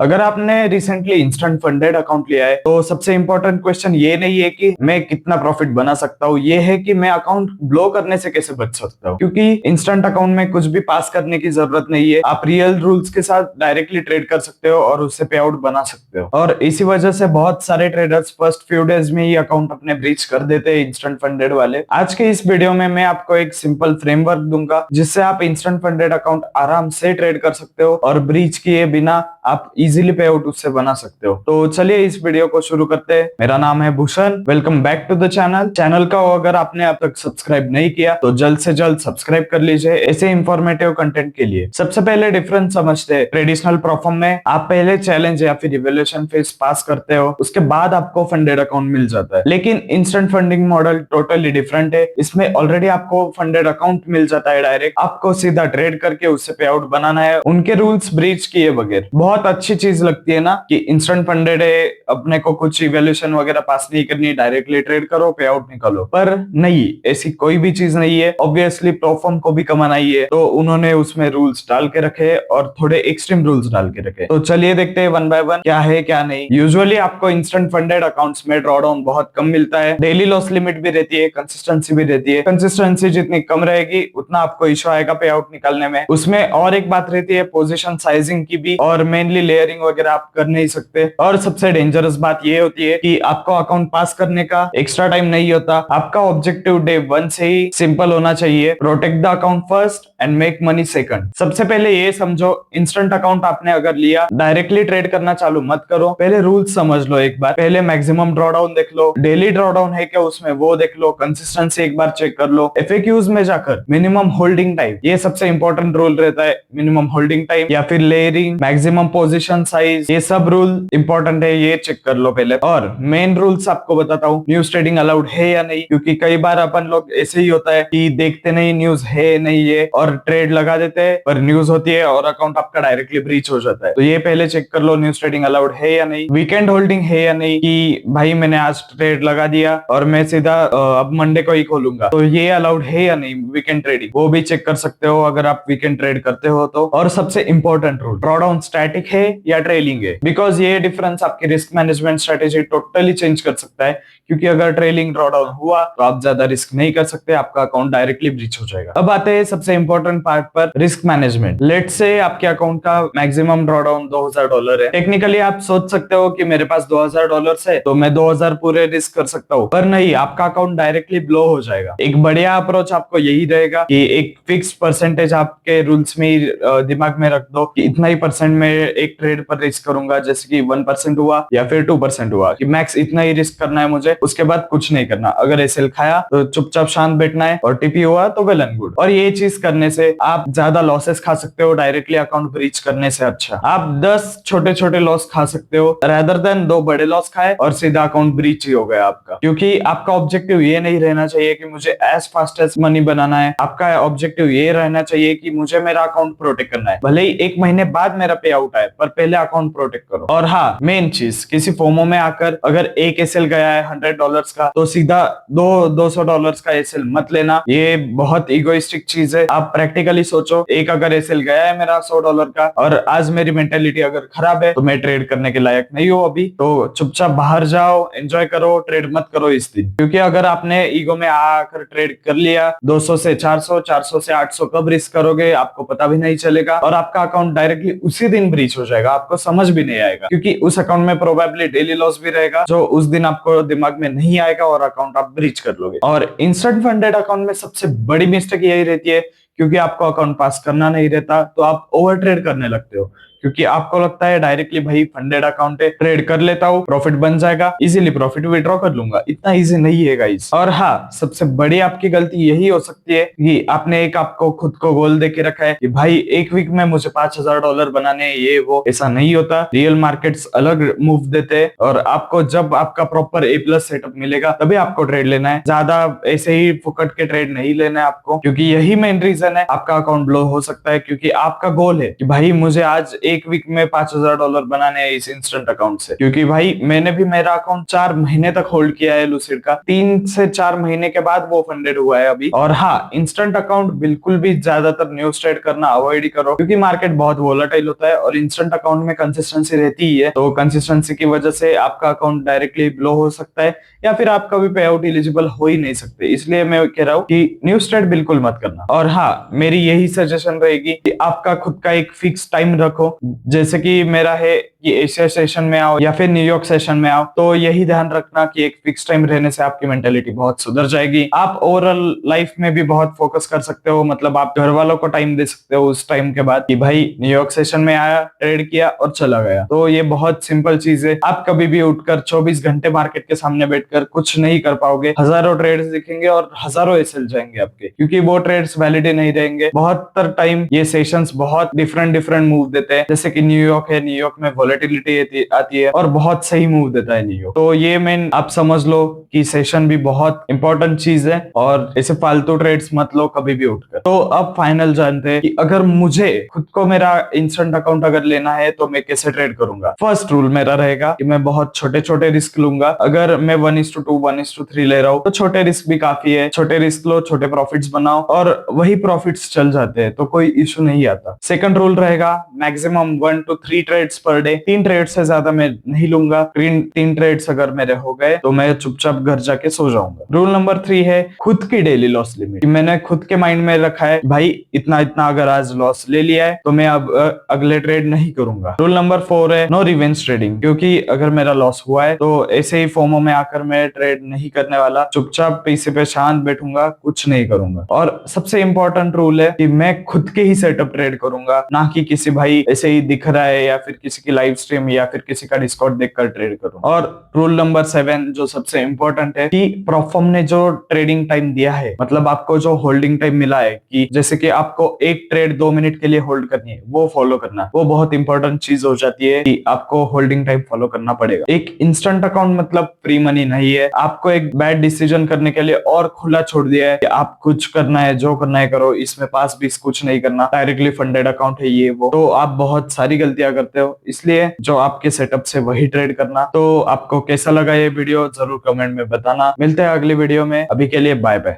अगर आपने recently instant funded account लिया है तो सबसे इंपॉर्टेंट क्वेश्चन ये नहीं है कि मैं कितना प्रॉफिट बना सकता हूँ, ये है कि मैं अकाउंट ब्लो करने से कैसे बच सकता हूँ। क्योंकि इंस्टेंट अकाउंट में कुछ भी पास करने की जरूरत नहीं है, आप रियल रूल्स के साथ डायरेक्टली ट्रेड कर सकते हो और उससे पे आउट बना सकते हो। और इसी वजह से बहुत सारे ट्रेडर्स फर्स्ट फ्यू डेज में ही अकाउंट अपने ब्रीच कर देते हैं, इंस्टेंट फंडेड वाले। आज के इस वीडियो में मैं आपको एक सिंपल फ्रेमवर्क दूंगा जिससे आप इंस्टेंट फंडेड अकाउंट आराम से ट्रेड कर सकते हो और ब्रीच किए बिना आप इजीली पे आउट उससे बना सकते हो। तो चलिए इस वीडियो को शुरू करते हैं। मेरा नाम है Bhushan, welcome back to the channel को अगर आपने अब तक सब्सक्राइब नहीं किया तो जल्द से जल्द सब्सक्राइब कर लीजिए ऐसे इंफॉर्मेटिव कंटेंट के लिए। सबसे पहले डिफरेंस समझते हैं। ट्रेडिशनल प्रोफॉर्म में आप पहले चैलेंज या फिर इवैल्यूएशन फेज पास करते हो, उसके बाद आपको फंडेड अकाउंट मिल जाता है। लेकिन instant funding model totally different है। इसमें ऑलरेडी आपको फंडेड अकाउंट मिल जाता है डायरेक्ट, आपको सीधा ट्रेड करके उससे पे आउट बनाना है, उनके रूल्स ब्रीच किए बगैर। बहुत अच्छी चीज लगती है ना कि इंस्टेंट फंडेड है, अपने को कुछ इवैल्यूएशन वगैरह पास नहीं करनी, डायरेक्टली ट्रेड करो, पे आउट निकालो। पर नहीं, ऐसी कोई भी चीज नहीं है। ऑब्वियसली प्रोफॉर्म को भी कमाना ही है, तो उन्होंने उसमें रूल्स डाल के रखे और थोड़े एक्सट्रीम रूल्स डाल के रखे। तो चलिए देखते हैं वन बाय वन क्या है क्या नहीं। यूजुअली आपको इंस्टेंट फंडेड अकाउंट्स में ड्रॉडाउन बहुत कम मिलता है, डेली लॉस लिमिट भी रहती है, कंसिस्टेंसी भी रहती है। कंसिस्टेंसी जितनी कम रहेगी उतना आपको इशू आएगा पे आउट निकालने में। उसमें और एक बात रहती है पोजीशन साइजिंग की भी, और मेनली लेयरिंग वगैरह आप कर नहीं सकते। और सबसे डेंजरस बात ये होती है कि आपको अकाउंट पास करने का एक्स्ट्रा टाइम नहीं होता। आपका ऑब्जेक्टिव डे 1 से ही सिंपल होना चाहिए, protect the account first and make money second. सबसे पहले ये समझो, इंस्टेंट अकाउंट आपने अगर लिया, डायरेक्टली ट्रेड करना चालू मत करो, पहले रूल्स समझ लो एक बार। पहले मैक्सिमम ड्रॉडाउन देख लो, डेली ड्रॉडाउन है क्या उसमें वो देख लो, कंसिस्टेंसी एक बार चेक कर लो। एफएक्यूज में जाकर मिनिमम होल्डिंग टाइम, ये सबसे इंपॉर्टेंट रूल रहता है, मिनिमम होल्डिंग टाइम या फिर लेयरिंग, मैक्सिमम पोजीशन साइज, ये सब रूल इंपॉर्टेंट है, ये चेक कर लो पहले। और मेन रूल्स आपको बताता हूँ, न्यूज ट्रेडिंग अलाउड है या नहीं, क्योंकि कई बार अपन लोग ऐसे ही होता है कि देखते नहीं न्यूज है नहीं है और ट्रेड लगा देते हैं, पर न्यूज होती है और अकाउंट आपका डायरेक्टली ब्रीच हो जाता है। तो ये पहले चेक कर लो न्यूज ट्रेडिंग अलाउड है या नहीं। वीकेंड होल्डिंग है या नहीं, कि भाई मैंने आज ट्रेड लगा दिया और मैं सीधा अब मंडे को ही खोलूंगा, तो ये अलाउड है या नहीं वीकेंड ट्रेडिंग, वो भी चेक कर सकते हो अगर आप वीकेंड ट्रेड करते हो तो। और सबसे इंपॉर्टेंट रूल, ड्रॉडाउन स्टैटिक है या ट्रेलिंग है, बिकॉज ये डिफरेंस आपकी risk management strategy totally change कर सकता है। क्योंकि अगर ट्रेलिंग ड्रॉडाउन हुआ तो आप ज्यादा रिस्क नहीं कर सकते, आपका अकाउंट डायरेक्टली ब्रीच हो जाएगा। अब आते हैं सबसे इंपॉर्टेंट पार्ट पर, रिस्क मैनेजमेंट। लेट्स से आपके अकाउंट का मैक्सिमम ड्रॉडाउन $2000 है। टेक्निकली आप सोच सकते हो कि मेरे पास $2000 है तो मैं 2000 पूरे रिस्क कर सकता हूँ, पर नहीं, आपका अकाउंट डायरेक्टली ब्लो हो जाएगा। एक बढ़िया अप्रोच आपको यही रहेगा कि एक फिक्स परसेंटेज आपके रूल्स में ही दिमाग में रख दो कि इतना ही परसेंट में एक ट्रेड पर रिस्क करूंगा, जैसे कि 1% हुआ या फिर 2% हुआ, कि मैक्स इतना ही रिस्क करना है मुझे, उसके बाद कुछ नहीं करना। अगर एसएल खाया तो चुपचाप शांत बैठना है, और टीपी हुआ तो वेल एंड गुड। और ये चीज करने से आप ज्यादा लॉसेस खा सकते हो डायरेक्टली अकाउंट ब्रीच करने से। अच्छा, आप 10 छोटे छोटे लॉस खा सकते हो रेदर देन 2 बड़े लॉस खाए और सीधा अकाउंट ब्रीच ही हो गया आपका। क्योंकि आपका ऑब्जेक्टिव ये नहीं रहना चाहिए कि मुझे एज फास्ट एज मनी बनाना है, आपका ऑब्जेक्टिव ये रहना चाहिए कि मुझे मेरा अकाउंट प्रोटेक्ट करना है। भले ही 1 महीने बाद मेरा पे आउट आए, पर पहले अकाउंट प्रोटेक्ट करो। और हाँ, मेन चीज, किसी फोमो में आकर अगर एक एसएल गया है $100 का तो सीधा $200 का एसएल मत लेना, ये बहुत इगोइस्टिक चीज है। आप प्रैक्टिकली सोचो, एक अगर एसएल गया है मेरा $100 का और आज मेरी मेंटेलिटी अगर खराब है तो मैं ट्रेड करने के लायक नहीं हूँ अभी, तो चुपचाप बाहर जाओ, एंजॉय करो, ट्रेड मत करो इस दिन। क्योंकि अगर आपने ईगो में आकर ट्रेड कर लिया, 200 से 400, 400 से 800 कब रिस्क करोगे आपको पता भी नहीं चलेगा, और आपका अकाउंट डायरेक्टली उसी दिन ब्रीच हो जाएगा, आपको समझ भी नहीं आएगा। क्योंकि उस अकाउंट में प्रोबेबली डेली लॉस भी रहेगा जो उस दिन आपको दिमाग में नहीं आएगा और अकाउंट आप ब्रीच कर लोगे। और इंस्टेंट फंडेड अकाउंट में सबसे बड़ी मिस्टेक यही रहती है, क्योंकि आपको अकाउंट पास करना नहीं रहता तो आप ओवर ट्रेड करने लगते हो। क्योंकि आपको लगता है डायरेक्टली भाई फंडेड अकाउंट है, ट्रेड कर लेता हूँ, प्रॉफिट बन जाएगा, इजीली प्रॉफिट विड्रॉ कर लूंगा। इतना इजी नहीं है गाइस। और हाँ, सबसे बड़ी आपकी गलती यही हो सकती है कि आपने एक आपको खुद को गोल दे के रखा है कि भाई एक वीक में मुझे $5000 बनाने हैं, ये वो। ऐसा नहीं होता, रियल मार्केट्स अलग मूव देते हैं, और आपको जब आपका प्रॉपर A+ सेटअप मिलेगा तभी आपको ट्रेड लेना है। ज्यादा ऐसे ही फुकट के ट्रेड नहीं लेना है आपको, क्योंकि यही मेन रीजन है आपका अकाउंट ब्लो हो सकता है। क्योंकि आपका गोल है कि भाई मुझे आज एक वीक में $5,000 बनाने हैं इस इंस्टेंट अकाउंट से, क्योंकि भाई मैंने भी मेरा अकाउंट 4 महीने तक होल्ड किया है लूसिड का, 3 से 4 महीने के बाद वो फंडेड हुआ है अभी। और हाँ, इंस्टेंट अकाउंट बिल्कुल भी ज्यादातर न्यूज ट्रेड करना अवॉइड ही करो, क्योंकि मार्केट बहुत वोलेटाइल होता है और इंस्टेंट अकाउंट में कंसिस्टेंसी रहती ही है। तो कंसिस्टेंसी की वजह से आपका अकाउंट डायरेक्टली ब्लो हो सकता है या फिर आप कभी पे आउट एलिजिबल हो ही नहीं सकते। इसलिए मैं कह रहा हूँ कि न्यूज ट्रेड बिल्कुल मत करना। और हाँ, मेरी यही सजेशन रहेगी कि आपका खुद का एक फिक्स टाइम रखो, जैसे कि मेरा है कि एशिया सेशन में आओ या फिर न्यूयॉर्क सेशन में आओ, तो यही ध्यान रखना कि एक फिक्स टाइम रहने से आपकी मेंटेलिटी बहुत सुधर जाएगी। आप ओवरऑल लाइफ में भी बहुत फोकस कर सकते हो, मतलब आप घर वालों को टाइम दे सकते हो उस टाइम के बाद कि भाई न्यूयॉर्क सेशन में आया, ट्रेड किया और चला गया। तो ये बहुत सिंपल चीज है। आप कभी भी उठकर 24 घंटे मार्केट के सामने बैठकर कुछ नहीं कर पाओगे। हजारों ट्रेड्स दिखेंगे और हजारों एसएल जाएंगे आपके, क्योंकि वो ट्रेड्स वैलिड ही नहीं रहेंगे। बहुत टाइम ये सेशंस बहुत डिफरेंट मूव देते हैं, जैसे कि न्यूयॉर्क है, न्यूयॉर्क में वॉलेटिलिटी आती है और बहुत सही मूव देता है न्यूयॉर्क। तो ये मेन आप समझ लो कि सेशन भी बहुत इंपॉर्टेंट चीज है और ऐसे फालतू ट्रेड्स मत लो कभी भी उठकर। तो अब फाइनल जानते हैं कि अगर मुझे खुद को मेरा इंस्टेंट अकाउंट अगर लेना है तो मैं कैसे ट्रेड करूंगा। फर्स्ट रूल मेरा रहेगा कि मैं बहुत छोटे छोटे रिस्क लूंगा। अगर मैं 1:2 1:3 ले रहा हूँ तो छोटे रिस्क भी काफी है। छोटे रिस्क लो, छोटे प्रॉफिट्स बनाओ और वही प्रॉफिट्स चल जाते हैं, तो कोई इशू नहीं आता। सेकंड रूल रहेगा maximum 1 to 3 trades per day. 3 trade से ज्यादा मैं नहीं लूंगा। 3 ट्रेड्स अगर मेरे हो गए तो मैं चुपचाप घर जाके सो जाऊंगा। रूल नंबर 3 है खुद की डेली लॉस लिमिट। मैंने खुद के माइंड में रखा है भाई इतना इतना अगर आज लॉस ले लिया है तो मैं अब अगले ट्रेड नहीं करूंगा। रूल नंबर 4 है नो रिवेंज ट्रेडिंग, क्योंकि अगर मेरा लॉस हुआ है तो ऐसे ही फोमो में आकर मैं ट्रेड नहीं करने वाला। चुपचाप पैसे पे शांत बैठूंगा, कुछ नहीं करूंगा। और सबसे इंपॉर्टेंट रूल है कि मैं खुद के ही सेटअप ट्रेड करूंगा, ना कि किसी भाई ऐसे ही दिख रहा है या फिर किसी की लाइव स्ट्रीम या फिर किसी का डिस्कॉर्ड देखकर ट्रेड करूं। और रूल नंबर 7 जो सबसे इंपॉर्टेंट है कि प्रोफॉर्म ने जो ट्रेडिंग टाइम दिया है, मतलब आपको जो होल्डिंग टाइम मिला है, कि जैसे कि आपको एक ट्रेड 2 मिनट के लिए होल्ड करनी है, वो फॉलो करना। वो बहुत इंपॉर्टेंट चीज हो जाती है कि आपको होल्डिंग टाइम फॉलो करना पड़ेगा। एक इंस्टेंट अकाउंट मतलब फ्री मनी नहीं है। आपको एक बैड डिसीजन करने के लिए और खुला छोड़ दिया है कि आप कुछ करना है, जो करना है करो, इसमें पास बीस कुछ नहीं करना, डायरेक्टली फंडेड अकाउंट है ये वो। तो आप बहुत सारी गलतियां करते हो, इसलिए जो आपके सेटअप से वही ट्रेड करना। तो आपको कैसा लगा ये वीडियो जरूर कमेंट में बताना। मिलते हैं अगली वीडियो में, अभी के लिए बाय बाय।